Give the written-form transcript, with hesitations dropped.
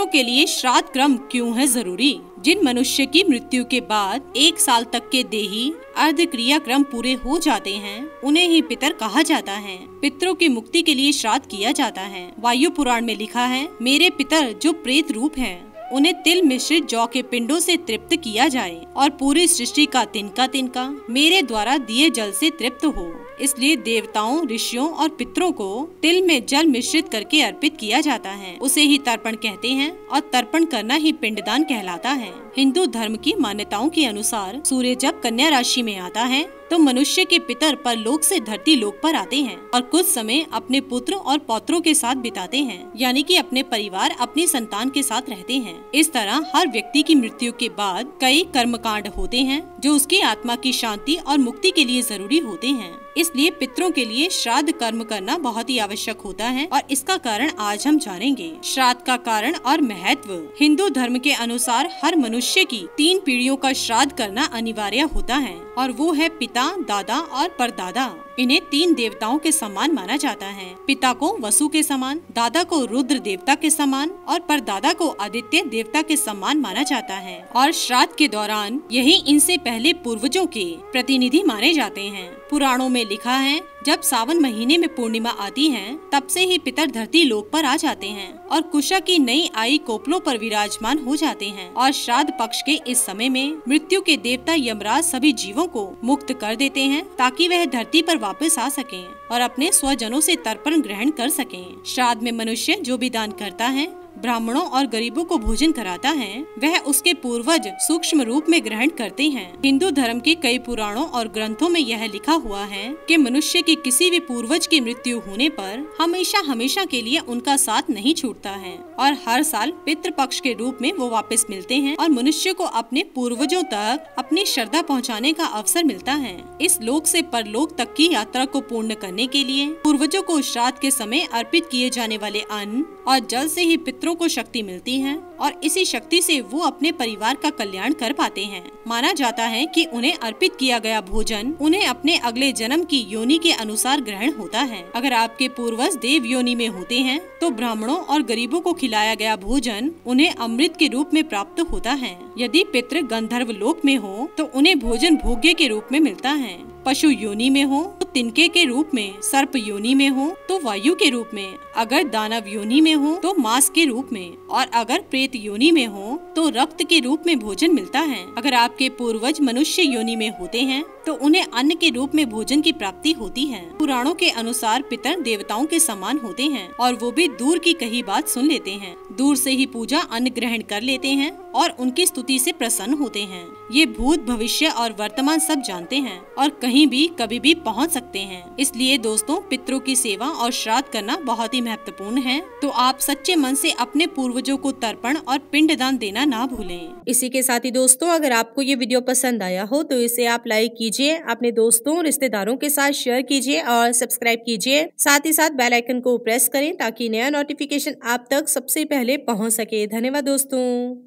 के लिए श्राद्ध कर्म क्यों है जरूरी? जिन मनुष्य की मृत्यु के बाद 1 साल तक के देही अर्ध क्रिया क्रम पूरे हो जाते हैं, उन्हें ही पितर कहा जाता है। पितरों की मुक्ति के लिए श्राद्ध किया जाता है। वायु पुराण में लिखा है, मेरे पितर जो प्रेत रूप हैं, उन्हें तिल मिश्रित जौ के पिंडों से तृप्त किया जाए और पूरी सृष्टि का तिनका तिनका मेरे द्वारा दिए जल से तृप्त हो। इसलिए देवताओं, ऋषियों और पितरों को तिल में जल मिश्रित करके अर्पित किया जाता है। उसे ही तर्पण कहते हैं और तर्पण करना ही पिंडदान कहलाता है। हिंदू धर्म की मान्यताओं के अनुसार सूर्य जब कन्या राशि में आता है तो मनुष्य के पितर परलोक से धरती लोक पर आते हैं और कुछ समय अपने पुत्र और पौत्रों के साथ बिताते हैं, यानी कि अपने परिवार, अपनी संतान के साथ रहते हैं। इस तरह हर व्यक्ति की मृत्यु के बाद कई कर्मकांड होते हैं जो उसकी आत्मा की शांति और मुक्ति के लिए जरूरी होते हैं। इसलिए पितरों के लिए श्राद्ध कर्म करना बहुत ही आवश्यक होता है और इसका कारण आज हम जानेंगे। श्राद्ध का कारण और महत्व। हिंदू धर्म के अनुसार हर मनुष्य की 3 पीढ़ियों का श्राद्ध करना अनिवार्य होता है और वो है पिता, दादा और परदादा। इन्हें 3 देवताओं के समान माना जाता है। पिता को वसु के समान, दादा को रुद्र देवता के समान और परदादा को आदित्य देवता के समान माना जाता है। और श्राद्ध के दौरान यही इनसे पहले पूर्वजों के प्रतिनिधि माने जाते हैं। पुराणों में लिखा है, जब सावन महीने में पूर्णिमा आती है तब से ही पितर धरती लोक पर आ जाते हैं और कुशा की नई आई कोपलों पर विराजमान हो जाते हैं। और श्राद्ध पक्ष के इस समय में मृत्यु के देवता यमराज सभी जीवों को मुक्त कर देते हैं ताकि वह धरती पर वापस आ सकें और अपने स्वजनों से तर्पण ग्रहण कर सकें। श्राद्ध में मनुष्य जो भी दान करता है, ब्राह्मणों और गरीबों को भोजन कराता है, वह उसके पूर्वज सूक्ष्म रूप में ग्रहण करते हैं। हिंदू धर्म के कई पुराणों और ग्रंथों में यह लिखा हुआ है कि मनुष्य के किसी भी पूर्वज की मृत्यु होने पर हमेशा हमेशा के लिए उनका साथ नहीं छूटता है और हर साल पितृ पक्ष के रूप में वो वापस मिलते हैं और मनुष्य को अपने पूर्वजों तक अपनी श्रद्धा पहुँचाने का अवसर मिलता है। इस लोक से परलोक तक की यात्रा को पूर्ण करने के लिए पूर्वजों को श्राद्ध के समय अर्पित किए जाने वाले अन्न और जल से ही पितरों को शक्ति मिलती है और इसी शक्ति से वो अपने परिवार का कल्याण कर पाते हैं। माना जाता है कि उन्हें अर्पित किया गया भोजन उन्हें अपने अगले जन्म की योनि के अनुसार ग्रहण होता है। अगर आपके पूर्वज देव योनि में होते हैं तो ब्राह्मणों और गरीबों को खिलाया गया भोजन उन्हें अमृत के रूप में प्राप्त होता है। यदि पितृ गंधर्व लोक में हो तो उन्हें भोजन भोग्य के रूप में मिलता है। पशु योनि में हो तो तिनके के रूप में, सर्प योनि में हो तो वायु के रूप में, अगर दानव योनि में हो तो मांस के रूप में और अगर प्रेत योनि में हो तो रक्त के रूप में भोजन मिलता है। अगर आपके पूर्वज मनुष्य योनि में होते हैं तो उन्हें अन्न के रूप में भोजन की प्राप्ति होती है। पुराणों के अनुसार पितर देवताओं के समान होते हैं और वो भी दूर की कही बात सुन लेते हैं, दूर से ही पूजा अन्न ग्रहण कर लेते हैं और उनकी स्तुति से प्रसन्न होते हैं। ये भूत, भविष्य और वर्तमान सब जानते हैं और कहीं भी कभी भी पहुंच सकते हैं। इसलिए दोस्तों, पितरों की सेवा और श्राद्ध करना बहुत ही महत्वपूर्ण है। तो आप सच्चे मन से अपने पूर्वजों को तर्पण और पिंडदान देना ना भूलें। इसी के साथ ही दोस्तों, अगर आपको ये वीडियो पसंद आया हो तो इसे आप लाइक कीजिए, अपने दोस्तों रिश्तेदारों के साथ शेयर कीजिए और सब्सक्राइब कीजिए। साथ ही साथ बेल आइकन को प्रेस करें ताकि नया नोटिफिकेशन आप तक सबसे पहले पहुँच सके। धन्यवाद दोस्तों।